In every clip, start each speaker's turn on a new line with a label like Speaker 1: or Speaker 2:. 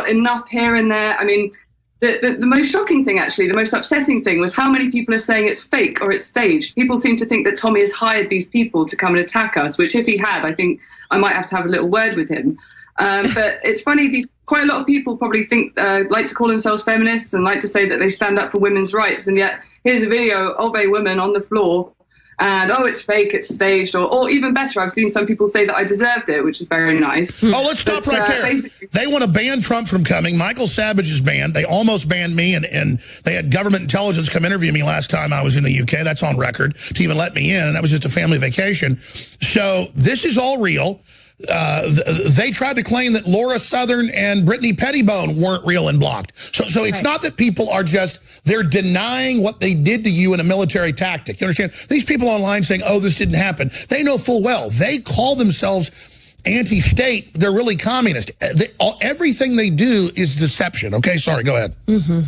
Speaker 1: enough here and there. I mean, the most shocking thing, actually, the most upsetting thing was how many people are saying it's fake or it's staged. People seem to think that Tommy has hired these people to come and attack us, which if he had, I think I might have to have a little word with him. But it's funny, quite a lot of people probably like to call themselves feminists and like to say that they stand up for women's rights. And yet here's a video of a woman on the floor and, oh, it's fake, it's staged, or even better, I've seen some people say that I deserved it, which is very nice.
Speaker 2: Oh, let's stop right there. They want to ban Trump from coming. Michael Savage is banned. They almost banned me, and they had government intelligence come interview me last time I was in the UK. That's on record, to even let me in, and that was just a family vacation. So this is all real. They tried to claim that Laura Southern and Brittany Pettibone weren't real and blocked. So it's not that people are they're denying what they did to you in a military tactic. You understand? These people online saying, oh, this didn't happen. They know full well. They call themselves anti-state. They're really communist. Everything they do is deception. Okay, sorry, go ahead.
Speaker 1: Mm-hmm.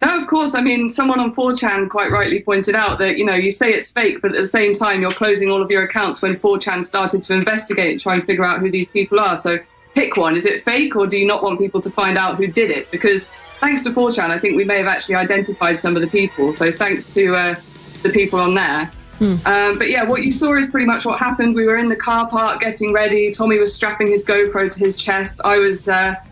Speaker 1: No, of course. I mean, someone on 4chan quite rightly pointed out that, you say it's fake, but at the same time, you're closing all of your accounts when 4chan started to investigate and try and figure out who these people are. So pick one. Is it fake, or do you not want people to find out who did it? Because thanks to 4chan, I think we may have actually identified some of the people. So thanks to the people on there. But yeah, what you saw is pretty much what happened. We were in the car park getting ready. Tommy was strapping his GoPro to his chest. I was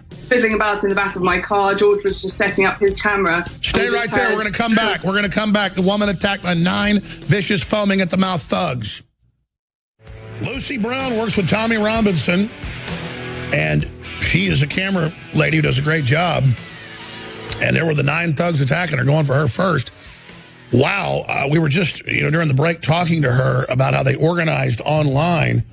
Speaker 1: fiddling about in the back of my car. George was just setting up his camera.
Speaker 2: Stay right there. We're going to come back. We're going to come back. The woman attacked by 9 vicious, foaming at the mouth thugs. Lucy Brown works with Tommy Robinson, and she is a camera lady who does a great job. And there were the 9 thugs attacking her, going for her first. Wow. We were just, during the break talking to her about how they organized online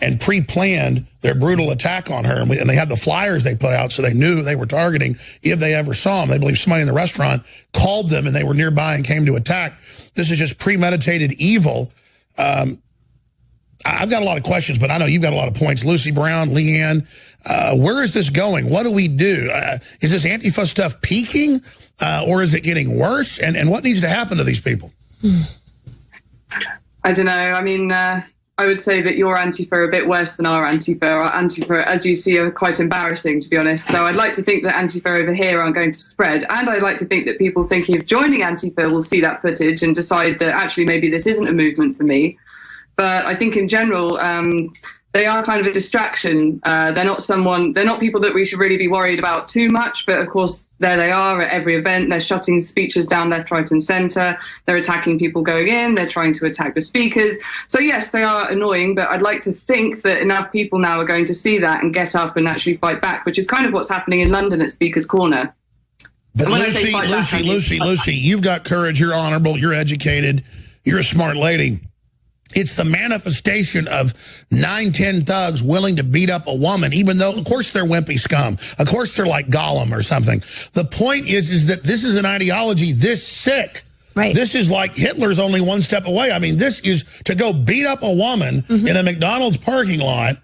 Speaker 2: and pre-planned their brutal attack on her. And they had the flyers they put out so they knew they were targeting if they ever saw them. They believe somebody in the restaurant called them and they were nearby and came to attack. This is just premeditated evil. I've got a lot of questions, but I know you've got a lot of points. Lucy Brown, Leanne, where is this going? What do we do? Is this Antifa stuff peaking, or is it getting worse? And what needs to happen to these people?
Speaker 1: I don't know. I mean, I would say that your Antifa are a bit worse than our Antifa. Our Antifa, as you see, are quite embarrassing, to be honest. So I'd like to think that Antifa over here aren't going to spread. And I'd like to think that people thinking of joining Antifa will see that footage and decide that actually maybe this isn't a movement for me. But I think in general, they are kind of a distraction. They're not people that we should really be worried about too much. But of course, there they are at every event. They're shutting speeches down left, right and center. They're attacking people going in. They're trying to attack the speakers. So yes, they are annoying, but I'd like to think that enough people now are going to see that and get up and actually fight back, which is kind of what's happening in London at Speaker's Corner.
Speaker 2: But Lucy, you've got courage. You're honorable. You're educated. You're a smart lady. It's the manifestation of 9, 10 thugs willing to beat up a woman, even though, of course, they're wimpy scum. Of course, they're like Gollum or something. The point is that this is an ideology this sick. Right. This is like Hitler's only one step away. I mean, this is to go beat up a woman in a McDonald's parking lot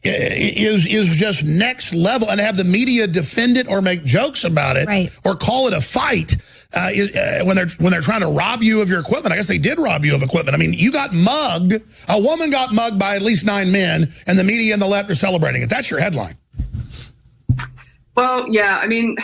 Speaker 2: is just next level, and have the media defend it or make jokes about it or call it a fight. When they're trying to rob you of your equipment. I guess they did rob you of equipment. I mean, you got mugged. A woman got mugged by at least 9 men, and the media and the left are celebrating it. That's your headline.
Speaker 1: Well, yeah, I mean,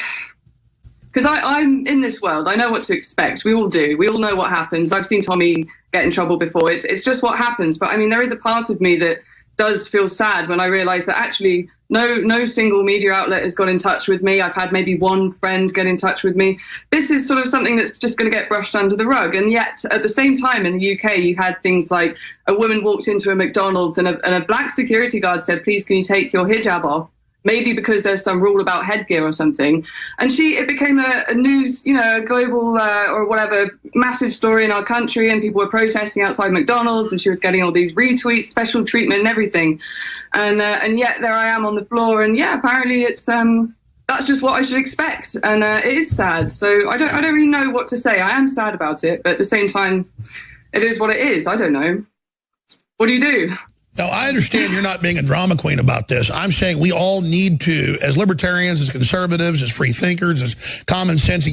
Speaker 1: because I'm in this world. I know what to expect. We all do. We all know what happens. I've seen Tommy get in trouble before. It's just what happens. But I mean, there is a part of me that does feel sad when I realize that actually no single media outlet has got in touch with me. I've had maybe one friend get in touch with me. This is sort of something that's just going to get brushed under the rug. And yet at the same time in the UK, you had things like a woman walked into a McDonald's and a black security guard said, please, can you take your hijab off? Maybe because there's some rule about headgear or something. And it became a news, a global or whatever, massive story in our country, and people were protesting outside McDonald's, and she was getting all these retweets, special treatment and everything. And yet there I am on the floor, and yeah, apparently it's that's just what I should expect. And it is sad. So I don't really know what to say. I am sad about it, but at the same time, it is what it is. I don't know. What do you do?
Speaker 2: No, I understand you're not being a drama queen about this. I'm saying we all need to, as libertarians, as conservatives, as free thinkers, as common sense